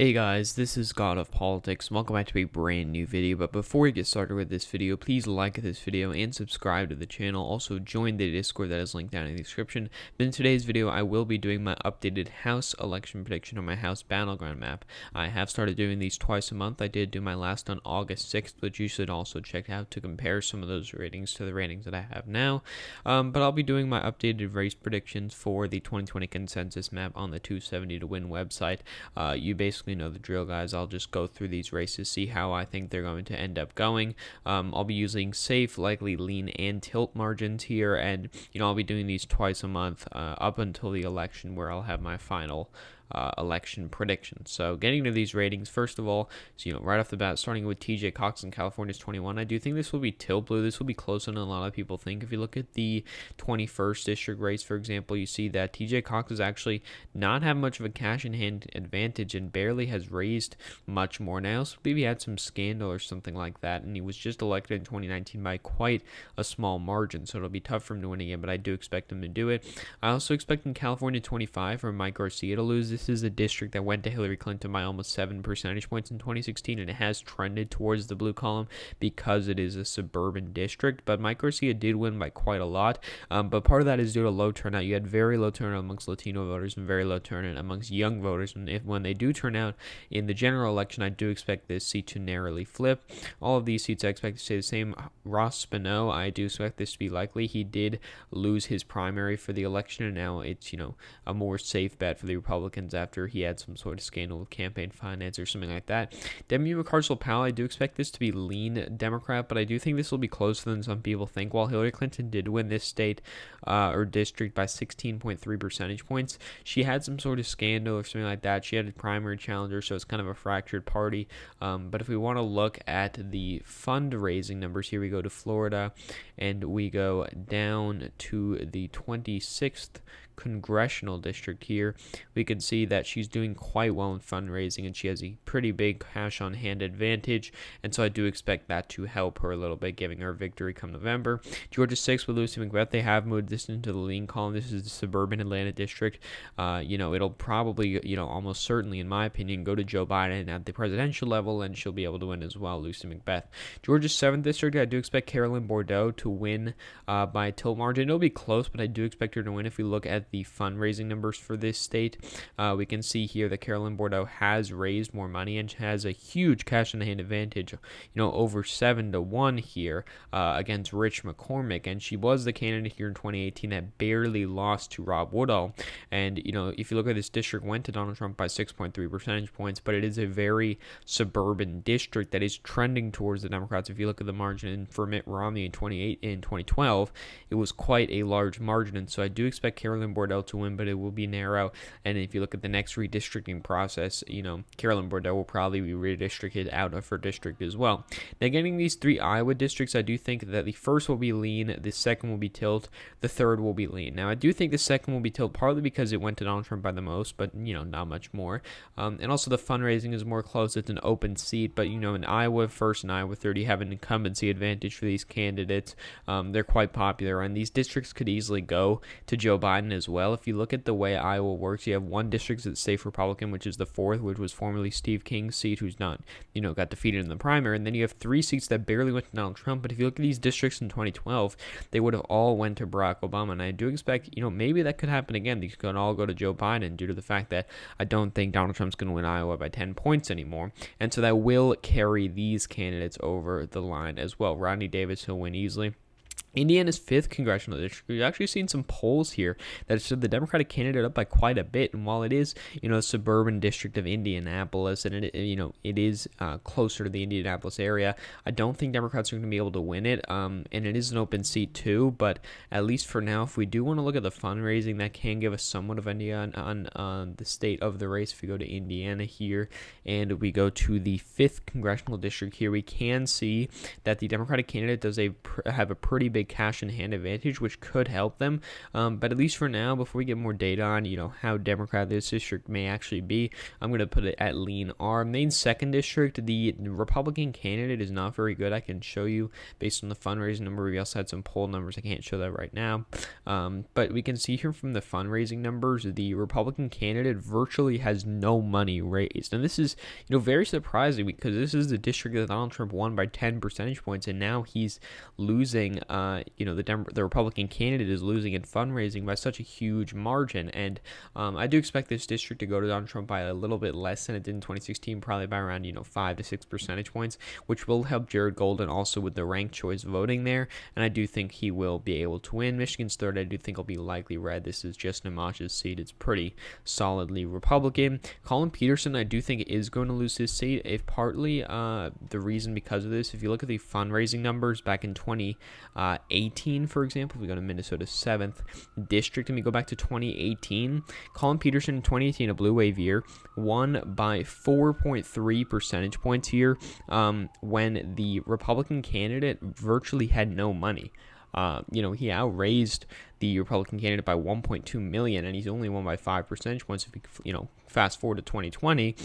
Hey guys, this is God of Politics. Welcome back to a brand new video. But before we get started with this video, please like this video and subscribe to the channel. Also join the Discord that is linked down in the description. But in today's video, I will be doing my updated House election prediction on my House battleground map. I have started doing these twice a month. I did do my last on August 6th, but you should also check out to compare some of those ratings to the ratings that I have now. But I'll be doing my updated race predictions for the 2020 consensus map on the 270 to win website. You basically know the drill, guys. I'll just go through these races, see how I think they're going to end up going. I'll be using safe, likely, lean, and tilt margins here, and I'll be doing these twice a month up until the election, where I'll have my final election predictions. So getting to these ratings, first of all, so right off the bat, starting with TJ Cox in California's 21, I do think this will be tilt blue. This will be closer than a lot of people think. If you look at the 21st district race, for example, you see that TJ Cox is actually not have much of a cash in hand advantage and barely has raised much more. Now, I also believe he had some scandal or something like that, and he was just elected in 2019 by quite a small margin, so it'll be tough for him to win again, but I do expect him to do it. I also expect in California 25 for Mike Garcia to lose. This is a district that went to Hillary Clinton by almost 7 percentage points in 2016, and it has trended towards the blue column because it is a suburban district, but Mike Garcia did win by quite a lot, but part of that is due to low turnout. You had very low turnout amongst Latino voters and very low turnout amongst young voters, and when they do turn out in the general election, I do expect this seat to narrowly flip. All of these seats I expect to stay the same. Ross Spano, I do expect this to be likely. He did lose his primary for the election, and now it's a more safe bet for the Republicans after he had some sort of scandal with campaign finance or something like that. Demi McCarcel-Powell, I do expect this to be lean Democrat, but I do think this will be closer than some people think. While Hillary Clinton did win this state or district by 16.3 percentage points, she had some sort of scandal or something like that. She had a primary challenger, so it's kind of a fractured party. But if we want to look at the fundraising numbers, here we go to Florida, and we go down to the 26th congressional district here. We can see that she's doing quite well in fundraising, and she has a pretty big cash on hand advantage, and so I do expect that to help her a little bit, giving her victory come November. Georgia 6 with Lucy McGrath, they have moved this into the lean column. This is the suburban Atlanta district. It'll probably, almost certainly, in my opinion, go to Joe Biden at the presidential level, and she'll be able to win as well, Lucy McBeth. Georgia's 7th district, I do expect Carolyn Bordeaux to win by a tilt margin. It'll be close, but I do expect her to win. If we look at the fundraising numbers for this state, we can see here that Carolyn Bordeaux has raised more money and has a huge cash in the hand advantage, over 7-1 here against Rich McCormick, and she was the candidate here in 2018 that barely lost to Rob Woodall. And if you look at this district, went to Donald Trump by 6.3 percentage points, but it is a very suburban district that is trending towards the Democrats. If you look at the margin for Mitt Romney in 2012, it was quite a large margin, and so I do expect Carolyn Bordeaux to win, but it will be narrow. And if you look at the next redistricting process, Carolyn Bordeaux will probably be redistricted out of her district as well. Now, getting these 3 Iowa districts, I do think that the first will be lean, the second will be tilt, the third will be lean. Now, I do think the second will be tilt partly because it went to Donald Trump by the most, but not much more. And also the fundraising is more close. It's an open seat, but in Iowa 1st and Iowa 3rd, you have an incumbency advantage for these candidates. They're quite popular, and these districts could easily go to Joe Biden as well. If you look at the way Iowa works, you have one district that's safe Republican, which is the 4th, which was formerly Steve King's seat, who's not, got defeated in the primary, and then you have 3 seats that barely went to Donald Trump. But if you look at these districts in 2012, they would have all went to Barack Obama, and I do expect, maybe that could happen again. These could all go to Joe Biden due to the fact that I don't think Donald Trump's going to win Iowa by 10 points anymore, and so that will carry these candidates over the line as well. Rodney Davis, he'll win easily. Indiana's 5th congressional district, we've actually seen some polls here that showed the Democratic candidate up by quite a bit. And while it is, a suburban district of Indianapolis, and it is closer to the Indianapolis area, I don't think Democrats are going to be able to win it. And it is an open seat too. But at least for now, if we do want to look at the fundraising, that can give us somewhat of an idea on the state of the race. If we go to Indiana here and we go to the 5th congressional district here, we can see that the Democratic candidate does have a pretty big big cash in hand advantage, which could help them. But at least for now, before we get more data on, how Democratic this district may actually be, I'm going to put it at lean R. Main second district, the Republican candidate is not very good. I can show you based on the fundraising number. We also had some poll numbers. I can't show that right now. But we can see here from the fundraising numbers, the Republican candidate virtually has no money raised. And this is, very surprising because this is the district that Donald Trump won by 10 percentage points, and now he's losing, the Republican candidate is losing in fundraising by such a huge margin. And I do expect this district to go to Donald Trump by a little bit less than it did in 2016, probably by around, 5 to 6 percentage points, which will help Jared Golden also with the ranked choice voting there. And I do think he will be able to win. Michigan's third, I do think will be likely red. This is just Amash's seat. It's pretty solidly Republican. Colin Peterson, I do think is going to lose his seat. If partly the reason because of this, if you look at the fundraising numbers back in 2018, for example, if we go to Minnesota's 7th district and we go back to 2018, Colin Peterson in 2018, a blue wave year, won by 4.3 percentage points here when the Republican candidate virtually had no money. He outraised the Republican candidate by 1.2 million, and he's only won by 5 percentage points. If we, fast forward to 2020,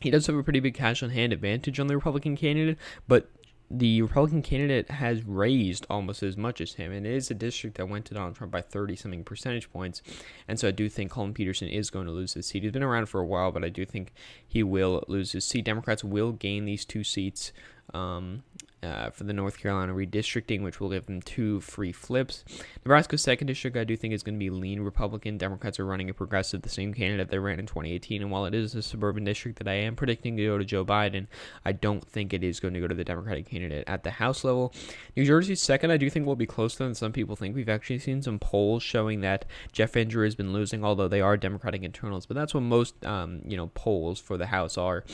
he does have a pretty big cash on hand advantage on the Republican candidate, but the Republican candidate has raised almost as much as him, and it is a district that went to Donald Trump by 30-something percentage points, and so I do think Colin Peterson is going to lose his seat. He's been around for a while, but I do think he will lose his seat. Democrats will gain these 2 seats for the North Carolina redistricting, which will give them 2 free flips. Nebraska's second district, I do think, is going to be lean Republican. Democrats are running a progressive, the same candidate they ran in 2018, and while it is a suburban district that I am predicting to go to Joe Biden, I don't think it is going to go to the Democratic candidate at the House level. New Jersey's second, I do think will be closer than some people think. We've actually seen some polls showing that Jeff Andrew has been losing, although they are Democratic internals, but that's what most, polls for the House are.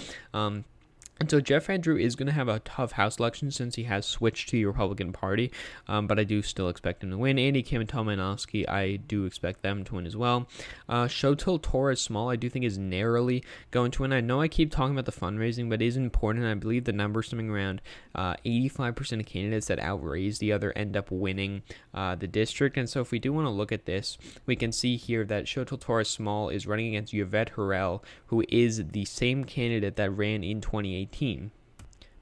And so Jeff Andrew is going to have a tough House election since he has switched to the Republican Party, but I do still expect him to win. Andy Kim and Tom Malinowski, I do expect them to win as well. Xochitl Torres Small, I do think is narrowly going to win. I know I keep talking about the fundraising, but it is important. I believe the numbers something around 85% of candidates that outraise the other end up winning the district. And so if we do want to look at this, we can see here that Xochitl Torres Small is running against Yvette Herrell, who is the same candidate that ran in 2018.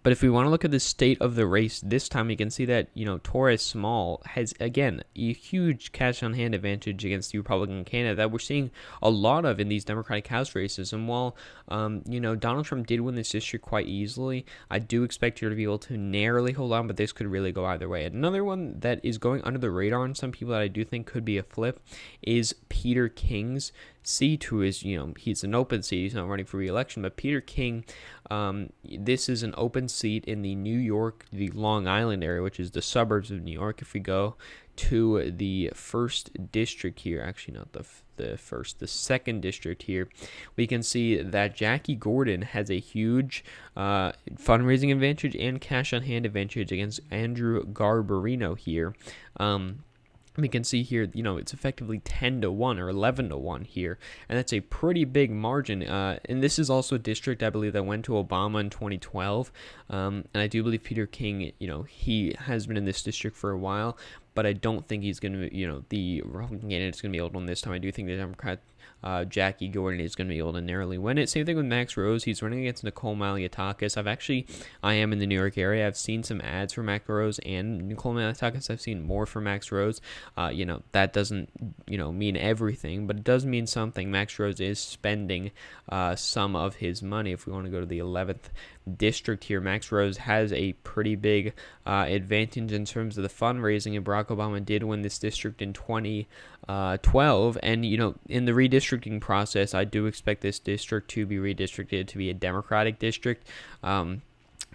But if we want to look at the state of the race this time, we can see that, Torres Small has, again, a huge cash on hand advantage against the Republican candidate that we're seeing a lot of in these Democratic House races. And while, Donald Trump did win this district quite easily, I do expect her to be able to narrowly hold on, but this could really go either way. Another one that is going under the radar on some people that I do think could be a flip is Peter King's seat, who is, he's an open seat. He's not running for re-election, but Peter King, this is an open seat in the Long Island area, which is the suburbs of New York. If we go to the first district here, actually not the second district here, we can see that Jackie Gordon has a huge fundraising advantage and cash on hand advantage against Andrew Garbarino here. We can see here, it's effectively 10-1 or 11-1 here, and that's a pretty big margin. And this is also a district, I believe, that went to Obama in 2012. And I do believe Peter King, he has been in this district for a while, but I don't think he's going to, the Republican candidate is going to be able to win this time. I do think the Democrat, Jackie Gordon, is going to be able to narrowly win it. Same thing with Max Rose. He's running against Nicole Malliotakis. I am in the New York area. I've seen some ads for Max Rose and Nicole Malliotakis. I've seen more for Max Rose. That doesn't, mean everything, but it does mean something. Max Rose is spending some of his money. If we want to go to the 11th district here, Max Rose has a pretty big advantage in terms of the fundraising, and Barack Obama did win this district in 2012, and in the redistricting process, I do expect this district to be redistricted to be a Democratic district.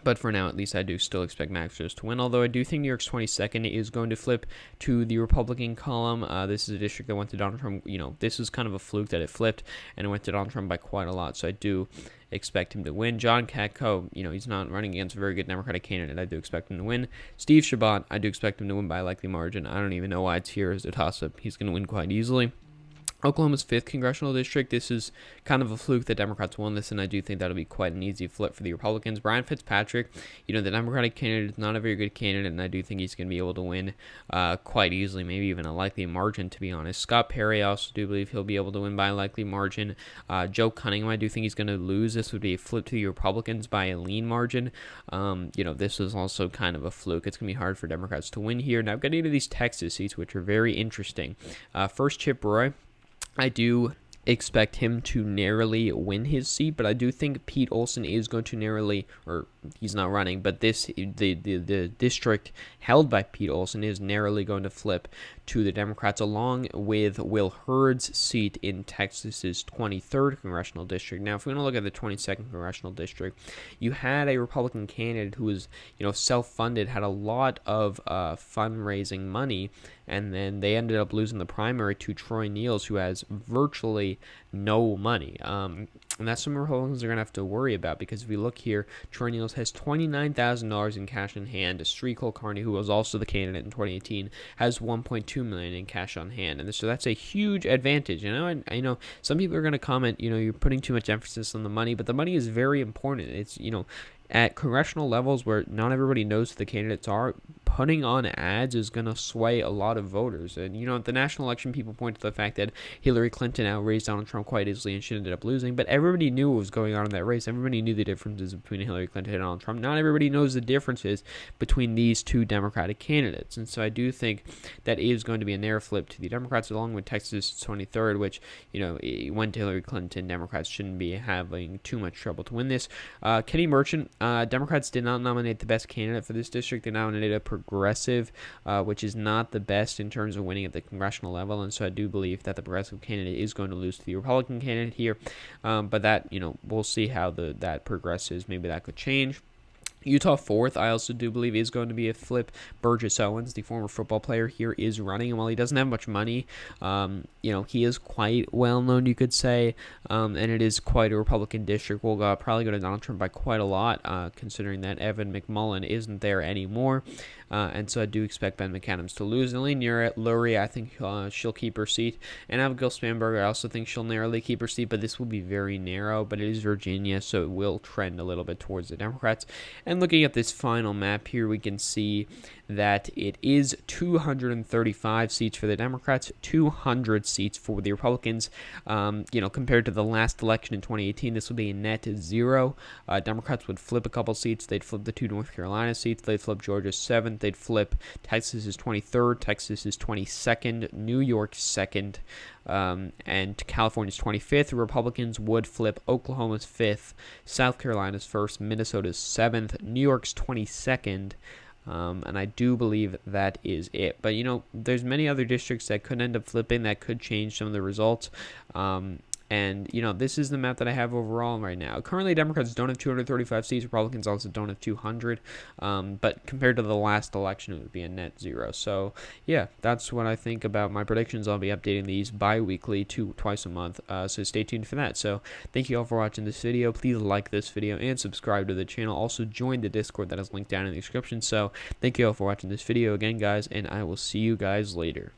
But for now, at least, I do still expect Max Rose to win, although I do think New York's 22nd is going to flip to the Republican column. This is a district that went to Donald Trump. This is kind of a fluke that it flipped, and it went to Donald Trump by quite a lot, so I do expect him to win. John Katko, he's not running against a very good Democratic candidate. I do expect him to win. Steve Chabot, I do expect him to win by a likely margin. I don't even know why it's here as a toss-up. He's going to win quite easily. Oklahoma's 5th congressional district. This is kind of a fluke that Democrats won this, and I do think that'll be quite an easy flip for the Republicans. Brian Fitzpatrick, the Democratic candidate, is not a very good candidate, and I do think he's going to be able to win quite easily, maybe even a likely margin, to be honest. Scott Perry, I also do believe he'll be able to win by a likely margin. Joe Cunningham, I do think he's going to lose. This would be a flip to the Republicans by a lean margin. This is also kind of a fluke. It's going to be hard for Democrats to win here. Now, getting into these Texas seats, which are very interesting. First, Chip Roy. I do expect him to narrowly win his seat, but I do think Pete Olson is going to narrowly, or he's not running, but the district held by Pete Olson is narrowly going to flip to the Democrats, along with Will Hurd's seat in Texas's 23rd congressional district. Now, if we want to look at the 22nd congressional district, you had a Republican candidate who was, self-funded, had a lot of fundraising money, and then they ended up losing the primary to Troy Niels, who has virtually no money. And that's something Republicans are going to have to worry about, because if we look here, Troy Niels has $29,000 in cash in hand. Sri Kulkarni, who was also the candidate in 2018, has $1.2 million in cash on hand. And so that's a huge advantage. And I know some people are going to comment, you're putting too much emphasis on the money, but the money is very important. It's, at congressional levels where not everybody knows who the candidates are, putting on ads is going to sway a lot of voters. And, at the national election, people point to the fact that Hillary Clinton outraised Donald Trump quite easily and she ended up losing. But everybody knew what was going on in that race. Everybody knew the differences between Hillary Clinton and Donald Trump. Not everybody knows the differences between these two Democratic candidates. And so I do think that is going to be a narrow flip to the Democrats, along with Texas 23rd, which, it went to Hillary Clinton. Democrats shouldn't be having too much trouble to win this. Kenny Merchant, Democrats did not nominate the best candidate for this district. They nominated a progressive, which is not the best in terms of winning at the congressional level. And so I do believe that the progressive candidate is going to lose to the Republican candidate here. But that, we'll see how that progresses. Maybe that could change. Utah 4th, I also do believe, is going to be a flip. Burgess Owens, the former football player here, is running, and while he doesn't have much money, he is quite well known, you could say, and it is quite a Republican district. We'll probably go to Donald Trump by quite a lot, considering that Evan McMullin isn't there anymore, and so I do expect Ben McAdams to lose. Elaine Lurie, I think she'll keep her seat, and Abigail Spanberger, I also think she'll narrowly keep her seat, but this will be very narrow, but it is Virginia, so it will trend a little bit towards the Democrats. And looking at this final map here, we can see that it is 235 seats for the Democrats, 200 seats for the Republicans. Compared to the last election in 2018, this would be a net 0. Democrats would flip a couple seats. They'd flip the 2 North Carolina seats. They'd flip Georgia's 7th. They'd flip Texas's 23rd, Texas's 22nd, New York's 2nd, and California's 25th. The Republicans would flip Oklahoma's 5th, South Carolina's 1st, Minnesota's 7th, New York's 22nd, and I do believe that is it. But, there's many other districts that could end up flipping, that could change some of the results. And, this is the map that I have overall right now. Currently, Democrats don't have 235 seats. Republicans also don't have 200. But compared to the last election, it would be a net 0. So, yeah, that's what I think about my predictions. I'll be updating these bi-weekly, twice a month. So stay tuned for that. So thank you all for watching this video. Please like this video and subscribe to the channel. Also, join the Discord that is linked down in the description. So thank you all for watching this video again, guys, and I will see you guys later.